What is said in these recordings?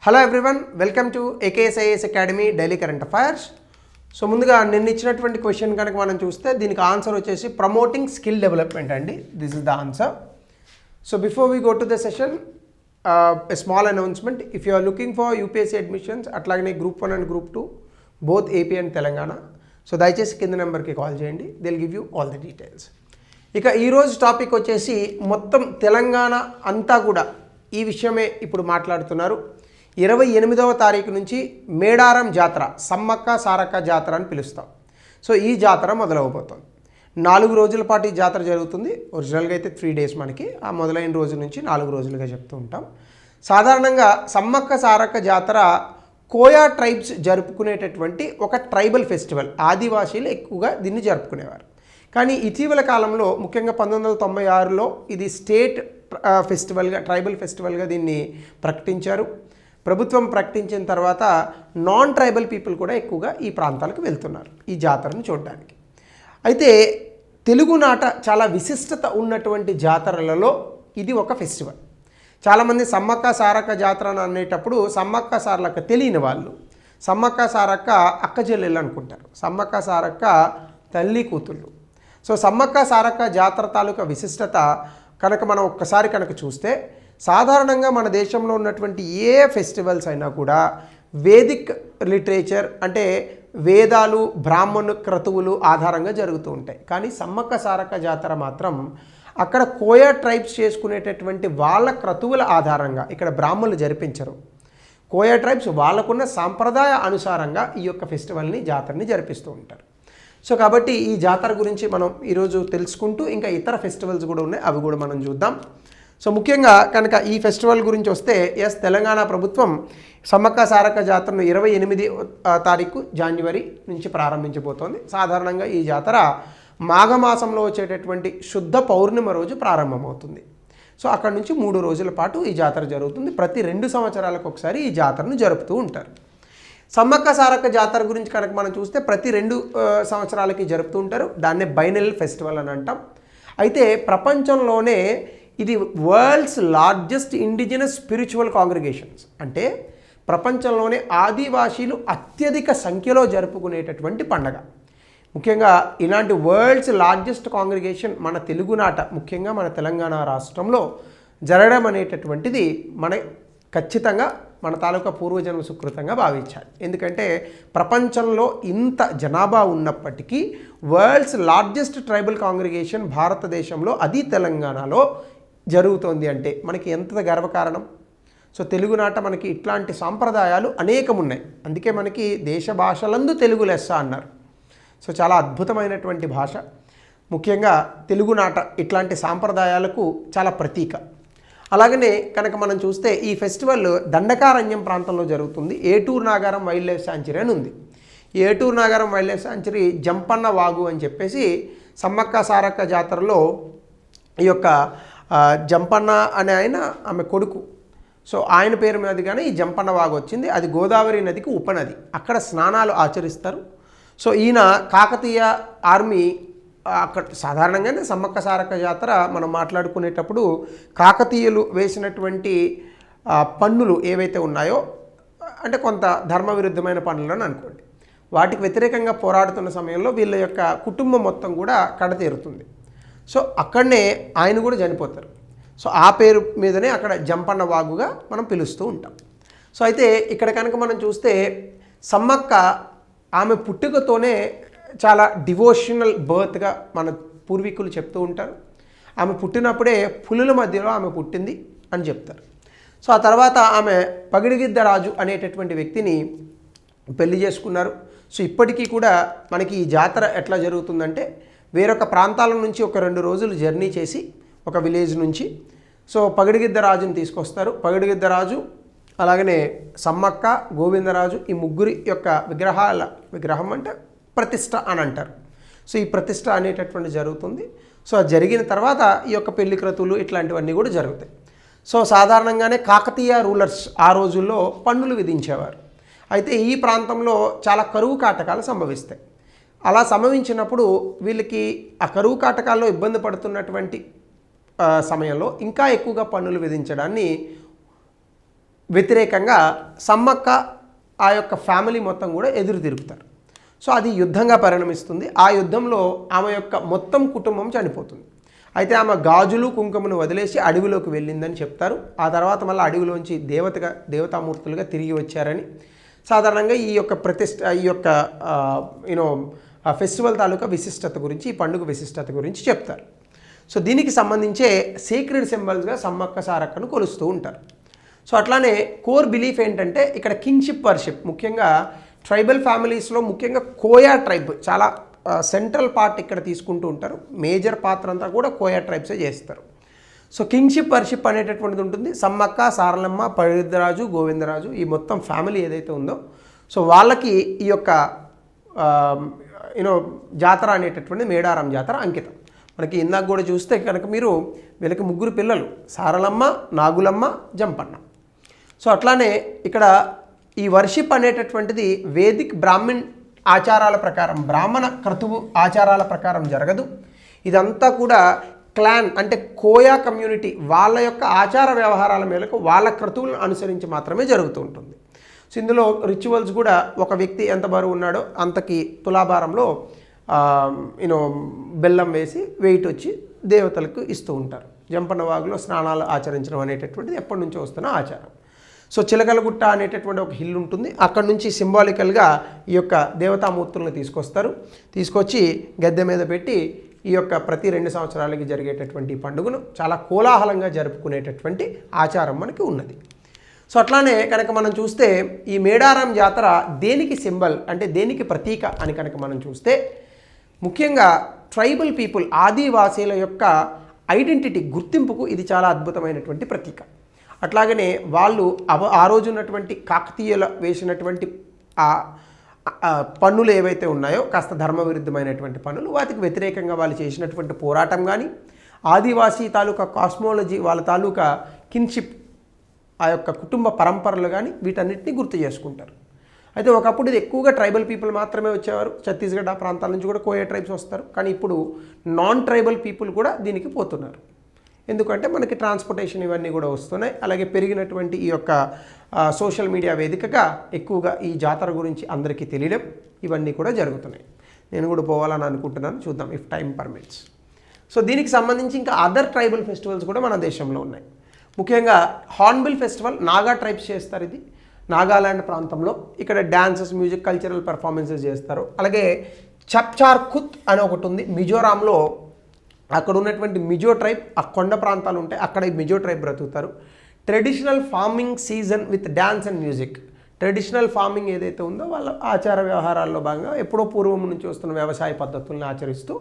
Hello everyone, welcome to ఏకేఎస్ఐఎస్ academy daily current affairs. So ముందుగా నిన్న ఇచ్చినటువంటి క్వశ్చన్ కనుక మనం చూస్తే దీనికి ఆన్సర్ వచ్చేసి ప్రమోటింగ్ స్కిల్ డెవలప్మెంట్ అండి. This is the answer. So before we go to the session, a small announcement. If you are looking for UPSC admissions, అట్లాగనే group 1 and group 2 both AP and Telangana, so దయచేసి కింద నెంబర్కి call చేయండి. They'll give you all the details. ఇక ఈరోజు topic వచ్చేసి మొత్తం తెలంగాణ అంతా కూడా ఈ విషయమే ఇప్పుడు మాట్లాడుతున్నారు. 28వ తారీఖు నుంచి మేడారం జాతర, సమ్మక్క సారక్క జాతర అని పిలుస్తాం. సో ఈ జాతర మొదలవబోతోంది. 4 రోజుల పాటు ఈ జాతర జరుగుతుంది. ఒరిజినల్గా అయితే 3 డేస్, మనకి ఆ మొదలైన రోజు నుంచి 4 రోజులుగా చెప్తూ ఉంటాం. సాధారణంగా సమ్మక్క సారక్క జాతర కోయా ట్రైబ్స్ జరుపుకునేటటువంటి ఒక ట్రైబల్ ఫెస్టివల్. ఆదివాసీలు ఎక్కువగా దీన్ని జరుపుకునేవారు. కానీ ఇటీవల కాలంలో, ముఖ్యంగా 1996లో ఇది స్టేట్ ఫెస్టివల్గా, ట్రైబల్ ఫెస్టివల్గా దీన్ని ప్రకటించారు. ప్రభుత్వం ప్రకటించిన తర్వాత నాన్ ట్రైబల్ పీపుల్ కూడా ఎక్కువగా ఈ ప్రాంతాలకు వెళ్తున్నారు ఈ జాతరను చూడడానికి. అయితే తెలుగునాట చాలా విశిష్టత ఉన్నటువంటి జాతరలలో ఇది ఒక ఫెస్టివల్. చాలామంది సమ్మక్క సారక్క జాతర అని అనేటప్పుడు సమ్మక్క సారక్క తెలియని వాళ్ళు సమ్మక్క సారక్క అక్క చెల్లెళ్ళు అనుకుంటారు. సమ్మక్క సారక్క తల్లి కూతుళ్ళు. సో సమ్మక్క సారక్క జాతర తాలూకా విశిష్టత కనుక మనం ఒక్కసారి కనుక చూస్తే, సాధారణంగా మన దేశంలో ఉన్నటువంటి ఏ ఫెస్టివల్స్ అయినా కూడా వేదిక్ లిటరేచర్, అంటే వేదాలు, బ్రాహ్మణు క్రతువులు ఆధారంగా జరుగుతూ ఉంటాయి. కానీ సమ్మక్క సారక్క జాతర మాత్రం అక్కడ కోయా ట్రైబ్స్ చేసుకునేటటువంటి వాళ్ళ క్రతువుల ఆధారంగా, ఇక్కడ బ్రాహ్మణులు జరిపించరు. కోయా ట్రైబ్స్ వాళ్ళకున్న సాంప్రదాయ అనుసారంగా ఈ యొక్క ఫెస్టివల్ని, జాతరని జరిపిస్తూ ఉంటారు. సో కాబట్టి ఈ జాతర గురించి మనం ఈరోజు తెలుసుకుంటూ, ఇంకా ఇతర ఫెస్టివల్స్ కూడా ఉన్నాయి, అవి కూడా మనం చూద్దాం. సో ముఖ్యంగా కనుక ఈ ఫెస్టివల్ గురించి వస్తే, తెలంగాణ ప్రభుత్వం సమ్మక్క సారక్క జాతరను 28వ తారీఖు జనవరి నుంచి ప్రారంభించబోతోంది. సాధారణంగా ఈ జాతర మాఘమాసంలో వచ్చేటటువంటి శుద్ధ పౌర్ణిమ రోజు ప్రారంభమవుతుంది. సో అక్కడ నుంచి 3 రోజుల పాటు ఈ జాతర జరుగుతుంది. ప్రతి 2 సంవత్సరాలకు ఒకసారి ఈ జాతరను జరుపుతూ ఉంటారు. సమ్మక్క సారక్క జాతర గురించి కనుక మనం చూస్తే ప్రతి 2 సంవత్సరాలకి జరుపుతూ ఉంటారు. దాన్నే బైనల్ ఫెస్టివల్ అని అంటాం. అయితే ప్రపంచంలోనే ఇది world's largest indigenous spiritual congregations, అంటే ప్రపంచంలోనే ఆదివాసీలు అత్యధిక సంఖ్యలో జరుపుకునేటటువంటి పండగ. ముఖ్యంగా ఇలాంటి వరల్డ్స్ లార్జెస్ట్ కాంగ్రిగేషన్ మన తెలుగునాట, ముఖ్యంగా మన తెలంగాణ రాష్ట్రంలో జరగడం అనేటటువంటిది ఖచ్చితంగా మన తాలూకా పూర్వజన్మ సుకృతంగా భావించాలి. ఎందుకంటే ప్రపంచంలో ఇంత జనాభా ఉన్నప్పటికీ వరల్డ్స్ లార్జెస్ట్ ట్రైబల్ కాంగ్రిగేషన్ భారతదేశంలో, అది తెలంగాణలో జరుగుతోంది అంటే మనకి ఎంత గర్వకారణం. సో తెలుగునాట మనకి ఇట్లాంటి సాంప్రదాయాలు అనేకం ఉన్నాయి. అందుకే మనకి దేశ భాషలందు తెలుగు లెస్స అన్నారు. సో చాలా అద్భుతమైనటువంటి భాష. ముఖ్యంగా తెలుగునాట ఇట్లాంటి సాంప్రదాయాలకు చాలా ప్రతీక. అలాగనే కనుక మనం చూస్తే ఈ ఫెస్టివల్ దండకారణ్యం ప్రాంతంలో జరుగుతుంది. Eturu Nagaram wild life sanctuary అని ఉంది. Eturu Nagaram wild life sanctuary Jampanna వాగు అని చెప్పేసి సమ్మక్క సారక్క జాతరలో ఈ యొక్క జంపన్న అనే ఆమె కొడుకు, సో ఆయన పేరు మీదుగానే ఈ జంపన్న వాగు వచ్చింది. అది గోదావరి నదికి ఉపనది. అక్కడ స్నానాలు ఆచరిస్తారు. సో ఈయన కాకతీయ ఆర్మీ, అక్కడ సాధారణంగానే సమ్మక్క సారక్క జాతర మనం మాట్లాడుకునేటప్పుడు కాకతీయులు వేసినటువంటి పన్నులు ఏవైతే ఉన్నాయో, అంటే కొంత ధర్మ విరుద్ధమైన పన్నులు అని అనుకోండి, వాటికి వ్యతిరేకంగా పోరాడుతున్న సమయంలో వీళ్ళ యొక్క కుటుంబం మొత్తం కూడా కడతీరుతుంది. సో అక్కడనే ఆయన కూడా చనిపోతారు. సో ఆ పేరు మీదనే అక్కడ జంపన్న వాగుగా మనం పిలుస్తూ ఉంటాం. సో అయితే ఇక్కడ కనుక మనం చూస్తే సమ్మక్క ఆమె పుట్టుకతోనే చాలా డివోషనల్ బర్త్గా మన పూర్వీకులు చెప్తూ ఉంటారు. ఆమె పుట్టినప్పుడే పులుల మధ్యలో ఆమె పుట్టింది అని చెప్తారు. సో ఆ తర్వాత ఆమె పగిడిగిద్ద రాజు అనేటటువంటి వ్యక్తిని పెళ్లి చేసుకున్నారు. సో ఇప్పటికీ కూడా మనకి ఈ జాతర ఎట్లా జరుగుతుందంటే, వేరొక ప్రాంతాల నుంచి ఒక 2 రోజులు జర్నీ చేసి ఒక విలేజ్ నుంచి సో పగిడిగిద్ద రాజుని తీసుకొస్తారు. పగిడిగిద్ద రాజు, అలాగనే సమ్మక్క, గోవిందరాజు, ఈ ముగ్గురి యొక్క విగ్రహం అంటే ప్రతిష్ట అని అంటారు. సో ఈ ప్రతిష్ట అనేటటువంటి జరుగుతుంది. సో అది జరిగిన తర్వాత ఈ యొక్క పెళ్లి క్రతువులు ఇట్లాంటివన్నీ కూడా జరుగుతాయి. సో సాధారణంగానే కాకతీయ రూలర్స్ ఆ రోజుల్లో పన్నులు విధించేవారు. అయితే ఈ ప్రాంతంలో చాలా కరువు కాటకాలు సంభవిస్తాయి. అలా సంభవించినప్పుడు వీళ్ళకి ఆ కరువు కాటకాల్లో ఇబ్బంది పడుతున్నటువంటి సమయంలో ఇంకా ఎక్కువగా పన్నులు విధించడాన్ని వ్యతిరేకంగా సమ్మక్క ఆ యొక్క ఫ్యామిలీ మొత్తం కూడా ఎదురు తిరుగుతారు. సో అది యుద్ధంగా పరిణమిస్తుంది. ఆ యుద్ధంలో ఆమె యొక్క మొత్తం కుటుంబం చనిపోతుంది. అయితే ఆమె గాజులు కుంకుమను వదిలేసి అడవిలోకి వెళ్ళిందని చెప్తారు. ఆ తర్వాత మళ్ళీ అడవిలోంచి దేవతామూర్తులుగా తిరిగి వచ్చారని సాధారణంగా ఈ యొక్క ఫెస్టివల్ తాలూకా విశిష్టత గురించి, ఈ పండుగ విశిష్టత గురించి చెప్తారు. సో దీనికి సంబంధించే సీక్రెట్ సింబల్స్గా సమ్మక్క సారక్కను కొలుస్తూ ఉంటారు. సో అట్లానే కోర్ బిలీఫ్ ఏంటంటే ఇక్కడ కింగ్షిప్ వర్షిప్, ముఖ్యంగా ట్రైబల్ ఫ్యామిలీస్లో ముఖ్యంగా కోయా ట్రైబ్ చాలా సెంట్రల్ పార్ట్ ఇక్కడ తీసుకుంటూ ఉంటారు. మేజర్ పాత్ర అంతా కూడా కోయా ట్రైబ్సే చేస్తారు. సో కింగ్షిప్ వర్షిప్ అనేటటువంటిది ఉంటుంది. సమ్మక్క, సారలమ్మ, పవిత్రరాజు, గోవిందరాజు ఈ మొత్తం ఫ్యామిలీ ఏదైతే ఉందో సో వాళ్ళకి ఈ యొక్క జాతర అనేటటువంటిది మేడారం జాతర అంకితం. మనకి ఇందాక కూడా చూస్తే కనుక మీరు వీళ్ళకి 3 పిల్లలు, సారలమ్మ, నాగులమ్మ, జంపన్న. సో అట్లానే ఇక్కడ ఈ వర్షిప్ అనేటటువంటిది వేదిక్ బ్రాహ్మణ్ ఆచారాల ప్రకారం, బ్రాహ్మణ క్రతువు ఆచారాల ప్రకారం జరగదు. ఇదంతా కూడా క్లాన్ అంటే కోయా కమ్యూనిటీ వాళ్ళ యొక్క ఆచార వ్యవహారాల మేరకు వాళ్ళ క్రతువులను అనుసరించి మాత్రమే జరుగుతూ ఉంటుంది. సో ఇందులో రిచువల్స్ కూడా ఒక వ్యక్తి ఎంత బరువు ఉన్నాడో అంతకి తులాభారంలో బెల్లం వేసి వెయిట్ వచ్చి దేవతలకు ఇస్తూ ఉంటారు. జంపన్న వాగులో స్నానాలు ఆచరించడం అనేటటువంటిది ఎప్పటి నుంచో వస్తున్న ఆచారం. సో చిలకలగుట్ట అనేటటువంటి ఒక హిల్ ఉంటుంది. అక్కడ నుంచి సింబాలికల్గా ఈ యొక్క దేవతామూర్తులను తీసుకొచ్చి గద్దె మీద పెట్టి ఈ యొక్క ప్రతి 2 సంవత్సరాలకి జరిగేటటువంటి పండుగను చాలా కోలాహలంగా జరుపుకునేటటువంటి ఆచారం మనకి ఉన్నది. సో అట్లానే కనుక మనం చూస్తే ఈ మేడారం జాతర దేనికి సింబల్ అంటే దేనికి ప్రతీక అని కనుక మనం చూస్తే ముఖ్యంగా ట్రైబల్ పీపుల్ ఆదివాసీల యొక్క ఐడెంటిటీ గుర్తింపుకు ఇది చాలా అద్భుతమైనటువంటి ప్రతీక. అట్లాగనే వాళ్ళు ఆ రోజు ఉన్నటువంటి కాకతీయుల వేసినటువంటి పన్నులు ఏవైతే ఉన్నాయో కాస్త ధర్మవిరుద్ధమైనటువంటి పన్నులు, వాటికి వ్యతిరేకంగా వాళ్ళు చేసినటువంటి పోరాటం కానీ, ఆదివాసీ తాలూకా కాస్మాలజీ, వాళ్ళ తాలూకా కిన్షిప్, ఆ యొక్క కుటుంబ పరంపరలు కానీ వీటన్నిటిని గుర్తు చేసుకుంటారు. అయితే ఒకప్పుడు ఇది ఎక్కువగా ట్రైబల్ పీపుల్ మాత్రమే వచ్చేవారు. ఛత్తీస్గఢ్ ఆ ప్రాంతాల నుంచి కూడా కోయా ట్రైబ్స్ వస్తారు. కానీ ఇప్పుడు నాన్ ట్రైబల్ పీపుల్ కూడా దీనికి పోతున్నారు. ఎందుకంటే మనకి ట్రాన్స్పోర్టేషన్ ఇవన్నీ కూడా వస్తున్నాయి. అలాగే పెరిగినటువంటి ఈ యొక్క సోషల్ మీడియా వేదికగా ఎక్కువగా ఈ జాతర గురించి అందరికీ తెలియడం ఇవన్నీ కూడా జరుగుతున్నాయి. నేను కూడా పోవాలని అనుకుంటున్నాను, చూద్దాం ఇఫ్ టైం పర్మిట్స్. సో దీనికి సంబంధించి ఇంకా అదర్ ట్రైబల్ ఫెస్టివల్స్ కూడా మన దేశంలో ఉన్నాయి. ముఖ్యంగా హార్న్బిల్ ఫెస్టివల్ నాగా ట్రైబ్స్ చేస్తారు. ఇది నాగాలాండ్ ప్రాంతంలో ఇక్కడ డ్యాన్సెస్, మ్యూజిక్, కల్చరల్ పెర్ఫార్మెన్సెస్ చేస్తారు. అలాగే చప్చార్ ఖుత్ అని ఒకటి ఉంది మిజోరాంలో. అక్కడ ఉన్నటువంటి మిజో ట్రైబ్, ఆ కొండ ప్రాంతాలు ఉంటాయి, అక్కడ ఈ మిజో ట్రైబ్ బ్రతుకుతారు. Traditional farming season with dance and music. Traditional farming ఏదైతే ఉందో వాళ్ళ ఆచార వ్యవహారాల్లో భాగంగా ఎప్పుడో పూర్వం నుంచి వస్తున్న వ్యవసాయ పద్ధతులను ఆచరిస్తూ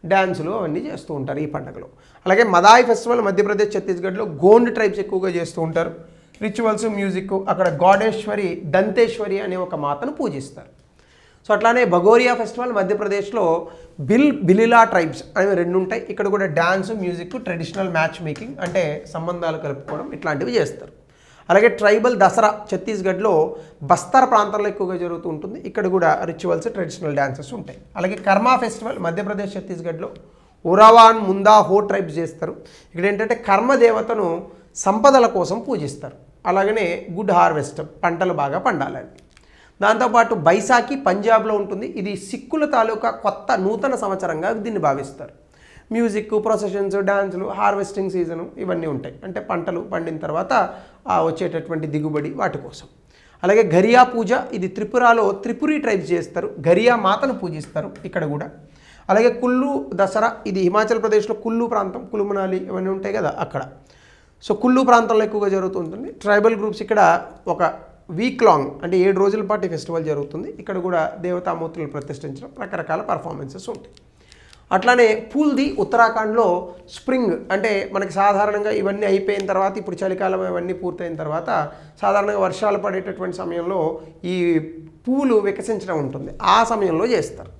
డ్యాన్సులు అవన్నీ చేస్తూ ఉంటారు ఈ పండుగలో. అలాగే మదాయి ఫెస్టివల్ మధ్యప్రదేశ్, ఛత్తీస్గఢ్లో గోండ్ ట్రైబ్స్ ఎక్కువగా చేస్తూ ఉంటారు. రిచువల్స్, మ్యూజిక్, అక్కడ గాడేశ్వరి, దంతేశ్వరి అనే ఒక మాతను పూజిస్తారు. సో అట్లానే భగోరియా ఫెస్టివల్ మధ్యప్రదేశ్లో బిలిలా ట్రైబ్స్ అనేవి 2 ఉంటాయి. ఇక్కడ కూడా dance, music, traditional match making అంటే సంబంధాలు కలుపుకోవడం ఇట్లాంటివి చేస్తారు. అలాగే ట్రైబల్ దసరా ఛత్తీస్గఢ్లో బస్తర్ ప్రాంతంలో ఎక్కువగా జరుగుతూ ఉంటుంది. ఇక్కడ కూడా రిచువల్స్, ట్రెడిషనల్ డ్యాన్సెస్ ఉంటాయి. అలాగే కర్మా ఫెస్టివల్ మధ్యప్రదేశ్, ఛత్తీస్గఢ్లో ఉరావాన్, ముందా, హో ట్రైబ్స్ చేస్తారు. ఇక్కడ ఏంటంటే కర్మ దేవతను సంపదల కోసం పూజిస్తారు. అలాగనే గుడ్ హార్వెస్ట్, పంటలు బాగా పండాలని. దాంతోపాటు బైసాఖి పంజాబ్లో ఉంటుంది. ఇది సిక్కుల తాలూకా కొత్త నూతన సంవత్సరంగా దీన్ని భావిస్తారు. మ్యూజిక్, ప్రొసెషన్స్, డాన్సులు, హార్వెస్టింగ్ సీజను ఇవన్నీ ఉంటాయి. అంటే పంటలు పండిన తర్వాత వచ్చేటటువంటి దిగుబడి వాటి కోసం. అలాగే ఘరియా పూజ, ఇది త్రిపురలో త్రిపురి ట్రైబ్స్ చేస్తారు. ఘరియా మాతను పూజిస్తారు ఇక్కడ కూడా. అలాగే కుల్లు దసరా, ఇది హిమాచల్ ప్రదేశ్లో కుల్లు ప్రాంతం, కులు మనాలి ఇవన్నీ ఉంటాయి కదా అక్కడ. సో కుల్లు ప్రాంతంలో ఎక్కువగా జరుగుతుంటుంది. ట్రైబల్ గ్రూప్స్ ఇక్కడ ఒక వీక్ లాంగ్ అంటే 7 రోజుల పాటు ఈ ఫెస్టివల్ జరుగుతుంది. ఇక్కడ కూడా దేవతామూర్తులను ప్రతిష్ఠించడం, రకరకాల పర్ఫార్మెన్సెస్ ఉంటాయి. అట్లానే పూల్ది ఉత్తరాఖండ్లో స్ప్రింగ్ అంటే మనకి సాధారణంగా ఇవన్నీ అయిపోయిన తర్వాత, ఇప్పుడు చలికాలం ఇవన్నీ పూర్తయిన తర్వాత సాధారణంగా వర్షాలు పడేటటువంటి సమయంలో ఈ పువ్వులు వికసించడం ఉంటుంది. ఆ సమయంలో చేస్తారు.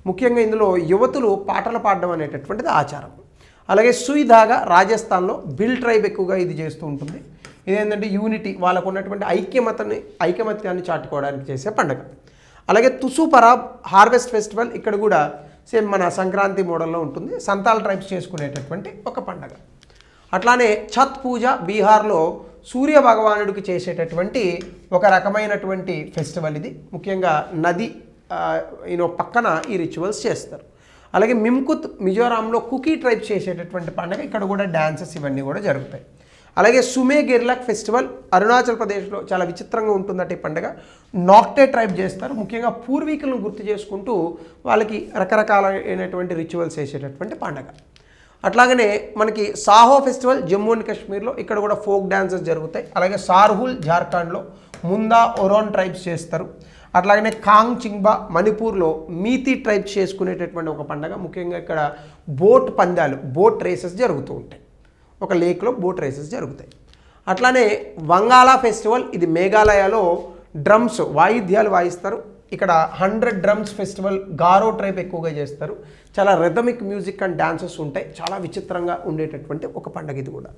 ముఖ్యంగా ఇందులో యువతులు పాటలు పాడడం అనేటటువంటిది ఆచారం. అలాగే సుయిధాగా రాజస్థాన్లో బిల్ ట్రైబ్ ఎక్కువగా ఇది చేస్తూ ఉంటుంది. ఇదేంటంటే యూనిటీ, వాళ్ళకు ఉన్నటువంటి ఐకమత్యాన్ని చాటుకోవడానికి చేసే పండుగ. అలాగే తుసు పరాబ్ హార్వెస్ట్ ఫెస్టివల్, ఇక్కడ కూడా సేమ్ మన సంక్రాంతి మోడల్లో ఉంటుంది. సంతాల్ ట్రైబ్స్ చేసుకునేటటువంటి ఒక పండుగ. అట్లానే ఛత్ పూజ బీహార్లో సూర్య భగవానుడికి చేసేటటువంటి ఒక రకమైనటువంటి ఫెస్టివల్ ఇది. ముఖ్యంగా నది పక్కన ఈ రిచువల్స్ చేస్తారు. అలాగే మిమ్కుత్ మిజోరాంలో కుకీ ట్రైబ్స్ చేసేటటువంటి పండుగ, ఇక్కడ కూడా డ్యాన్సెస్ ఇవన్నీ కూడా జరుగుతాయి. అలాగే సుమే గెర్లక్ ఫెస్టివల్ అరుణాచల్ ప్రదేశ్లో చాలా విచిత్రంగా ఉంటుందట ఈ పండుగ. నాక్టే ట్రైబ్ చేస్తారు, ముఖ్యంగా పూర్వీకులను గుర్తు చేసుకుంటూ వాళ్ళకి రకరకాలైనటువంటి రిచువల్స్ చేసేటటువంటి పండుగ. అట్లాగనే మనకి సాహో ఫెస్టివల్ జమ్మూ అండ్ కాశ్మీర్లో, ఇక్కడ కూడా ఫోక్ డ్యాన్సెస్ జరుగుతాయి. అలాగే సార్హుల్ జార్ఖండ్లో ముందా ఒరోన్ ట్రైబ్స్ చేస్తారు. అట్లాగనే కాంగ్ చింగ్బా మణిపూర్లో మీతి ట్రైబ్స్ చేసుకునేటటువంటి ఒక పండుగ. ముఖ్యంగా ఇక్కడ బోట్ పందాలు, బోట్ రేసెస్ జరుగుతూ ఉంటాయి, ఒక లేక్లో బోట్ రేసెస్ జరుగుతాయి. అట్లానే వంగాలా ఫెస్టివల్, ఇది మేఘాలయలో డ్రమ్స్ వాయిద్యాలు వాయిస్తారు. ఇక్కడ 100 డ్రమ్స్ ఫెస్టివల్ గారో ట్రైబ్ ఎక్కువగా చేస్తారు. చాలా రిథమిక్ మ్యూజిక్ అండ్ డాన్సెస్ ఉంటాయి, చాలా విచిత్రంగా ఉండేటటువంటి ఒక పండుగ ఇది కూడా.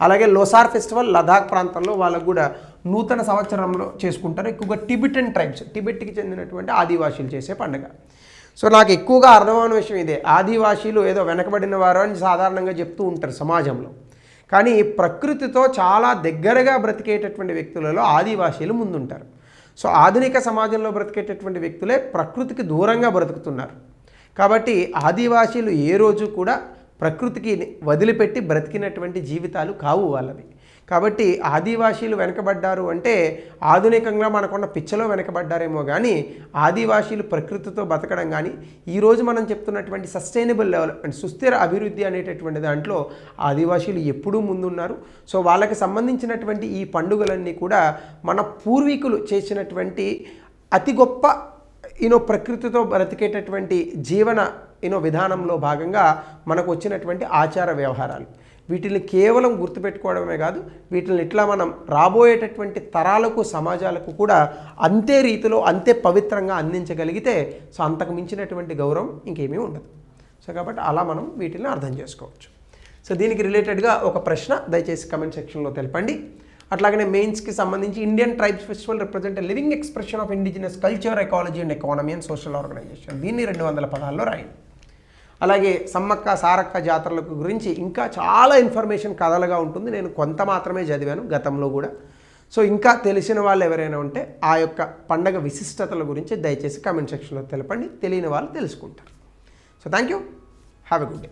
అలాగే లోసార్ ఫెస్టివల్ లదాఖ్ ప్రాంతంలో వాళ్ళకు కూడా నూతన సంవత్సరంలో చేసుకుంటారు. ఎక్కువగా టిబెటన్ ట్రైబ్స్, టిబెట్కి చెందినటువంటి ఆదివాసీలు చేసే పండుగ. సో నాకు ఎక్కువగా అర్థమైన విషయం ఇదే, ఆదివాసీలు ఏదో వెనకబడిన వారు అని సాధారణంగా చెప్తూ ఉంటారు సమాజంలో, కానీ ప్రకృతితో చాలా దగ్గరగా బ్రతికేటటువంటి వ్యక్తులలో ఆదివాసీలు ముందుంటారు. సో ఆధునిక సమాజంలో బ్రతికేటటువంటి వ్యక్తులే ప్రకృతికి దూరంగా బ్రతుకుతున్నారు. కాబట్టి ఆదివాసీలు ఏ రోజు కూడా ప్రకృతికి వదిలిపెట్టి బ్రతికినటువంటి జీవితాలు కావు వాళ్ళవి. కాబట్టి ఆదివాసీలు వెనకబడ్డారు అంటే ఆధునికంగా మనకున్న పిచ్చలో వెనకబడ్డారేమో కానీ ఆదివాసీలు ప్రకృతితో బతకడం కానీ ఈరోజు మనం చెప్తున్నటువంటి సస్టైనబుల్ డెవలప్మెంట్, సుస్థిర అభివృద్ధి అనేటటువంటి దాంట్లో ఆదివాసీలు ఎప్పుడూ ముందున్నారు. సో వాళ్ళకి సంబంధించినటువంటి ఈ పండుగలన్నీ కూడా మన పూర్వీకులు చేసినటువంటి అతి గొప్ప ప్రకృతితో బ్రతికేటటువంటి జీవన విధానంలో భాగంగా మనకు వచ్చినటువంటి ఆచార వ్యవహారాలు. వీటిని కేవలం గుర్తుపెట్టుకోవడమే కాదు, వీటిని ఇట్లా మనం రాబోయేటటువంటి తరాలకు సమాజాలకు కూడా అంతే రీతిలో అంతే పవిత్రంగా అందించగలిగితే సో అంతకు మించినటువంటి గౌరవం ఇంకేమీ ఉండదు. సో కాబట్టి అలా మనం వీటిని అర్థం చేసుకోవచ్చు. సో దీనికి రిలేటెడ్గా ఒక ప్రశ్న దయచేసి కమెంట్ సెక్షన్లో తెలపండి. అట్లాగనే మెయిన్స్కి సంబంధించి Indian tribes festival represent living expression of indigenous culture, ecology and economy and social organisation, దీన్ని 200 పదాల్లో రాయండి. అలాగే సమ్మక్క సారక్క జాతరలకు గురించి ఇంకా చాలా ఇన్ఫర్మేషన్ కథలుగా ఉంటుంది, నేను కొంత మాత్రమే చదివాను గతంలో కూడా. సో ఇంకా తెలిసిన వాళ్ళు ఎవరైనా ఉంటే ఆ యొక్క పండగ విశిష్టతల గురించి దయచేసి కామెంట్ సెక్షన్లో తెలపండి, తెలియని వాళ్ళు తెలుసుకుంటారు. So thank you, have a good day.